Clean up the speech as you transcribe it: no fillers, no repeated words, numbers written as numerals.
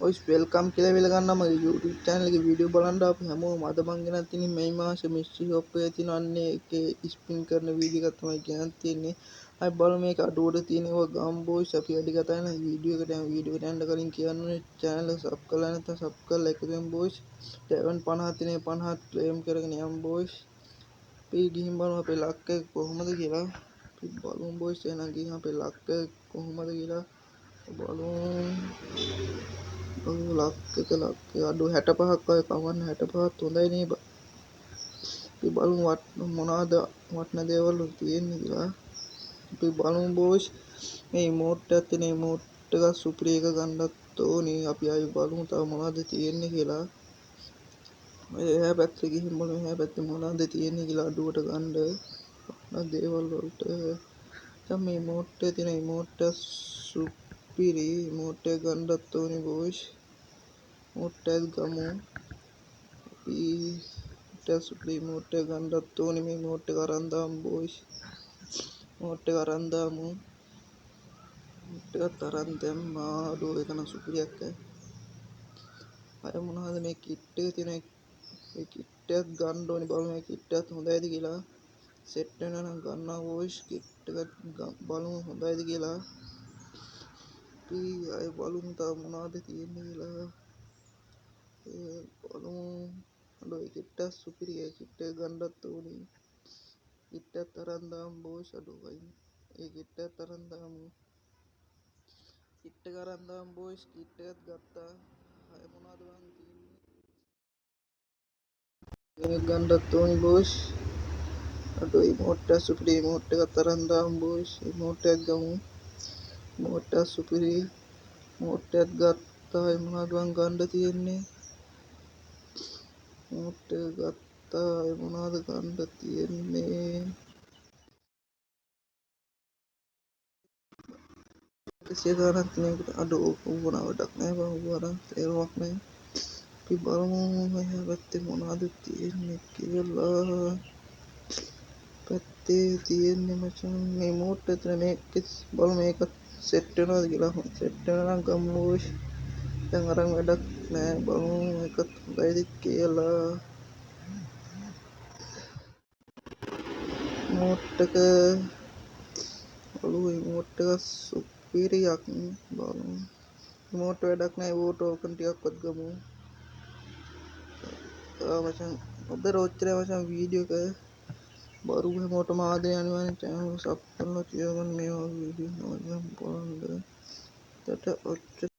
ඔයිස් welcome කියලා වෙල ගන්න මගේ YouTube channel එකේ වීඩියෝ බලන්න අපි හැමෝම අද මං ගෙනත් තින්නේ මේ මාසේ මිස්ට්‍රි ෂොප් එකේ තියෙන අන්නේ එකේ ස්පින් කරන වීඩියෝ එකක් තමයි ගෙනත් තින්නේ. අපි බලමු මේක අඩුවට තියෙනවා ගම් බොයිස් අපි වැඩි කතා කරන වීඩියෝ එකට යන්න කලින් කියන්න channel එක sub කරලා නැත්නම් sub කරලා එකතු වෙමු බොයිස්. 50 තිනේ 50 ක්ලේම් කරගෙන යමු බොයිස්. අපි ගිහින් බලමු අපේ ලක් එක කොහොමද කියලා. අපි බලමු බොයිස් එහෙනම් ගිහින් අපේ ලක් එක කොහොමද කියලා බලමු. ලක් අඩු 65ක් වගේ කවන්න 65ත් හොඳයි නේ බා. අපි බලමු මොනවද වටන දේවල් තියෙන්නේ කියලා. අපි බලමු බොයිස්. මේ ඉමෝට් එකක් තියෙන ඉමෝට් එක සුපිරි එක ගන්නත් ඕනේ. අපි ආයෙ බලමු තව මොනවද තියෙන්නේ කියලා. එහා පැත්තේ ගිහින් බලමු එහා පැත්තේ මොනවද තියෙන්නේ කියලා අඩුවට ගන්න දේවල් වලට. දැන් මේ ඉමෝට් එකේ තියෙන ඉමෝට් එක සුපිරි ඉමෝට් එක ගන්නත් ඕනේ බොයිස්. ඉමෝට් එක ගමු. සුපිරි ඉමෝට් එක ගන්නත් ඕනේ. මේ ඉමෝට් එක අරන් දාමු බොයිස්. ඉමෝට් එක අරන් දාමු. ඉමෝට් එකත් අරන් දැම්මා. අඩෝ ඒක නම් සුපිරියක් ඈ. අය මොනවද මේ කිට් එකේ තියෙන මේ කිට් එකත් ගන්න ඕනේ. බලමු මේ කිට් එකත් හොඳයිද කියලා. සෙට් වෙනවා නම් ගන්නවා වොයිස්. කිට් එකත් බලමු හොඳයිද කියලා. අපි අය බලමු තව මොනවද තියෙන්නේ කියලා. බලමු. අඩෝ ඒ කිට් එක සුපිරියි. කිට් එක ගන්නත් ඕනේ. කිට් එකත් අරන් දාමු බොයිස්. අඩෝ වයින් ඒ කිට් එකත් අරන් දාමු. කිට් එක අරන් දාමු බොයිස්. කිට් එකත් ගත්තා. අය මොනවද බලන්න තියෙන්නේ. ඒක ගන්නත් ඕනේ බොයිස්. අඩෝ ඉමෝට් එක සුපිරි ඉමෝට් එකත් අරන් දාමු බොයිස්. ඉමෝට් එක ගමු. ඉමෝට් එක සුපිරි ඉමෝට් එකත් ගත්තා. අය මොනවද ගන්න තියෙන්නේ. ඉමෝට් එක ගත්තා. අය මොනවද ගන්න තියෙන්නේ. සියදානක් මේකට අඩෝ වුණා වැඩක් නැහැ බං වරන් තේරුමක් නැහැ. අපි බලමු මෙහා පැත්තේ මොනවද තියෙන්නේ කියලා. පැත්තේ තියෙන්නේ මචං මේ මෝට් එක මේක බලමු මේක සෙට් වෙනවද කියලා. සෙට් වෙනවා නම් ගමු බොයිස්. දැන් අරන් වැඩක් නැහැ. බලමු මේකත් හොඳයිද කියලා. මෝට් එක බලමු මෝට් එක සුපිරියක් බලමු. මෝට් වැඩක් නැහැ. වෝට් ඕකන් ටිකක්වත් ගමු. මචං ඔබ රෝච්චර මචං වීඩියෝ එක බරු හැමෝටම ආදරේ අනිවාර්යෙන් channel එක සබ් කරලා තියාගන්න මේ වගේ වීඩියෝ නෝනම් බලන්න. ඔච්චර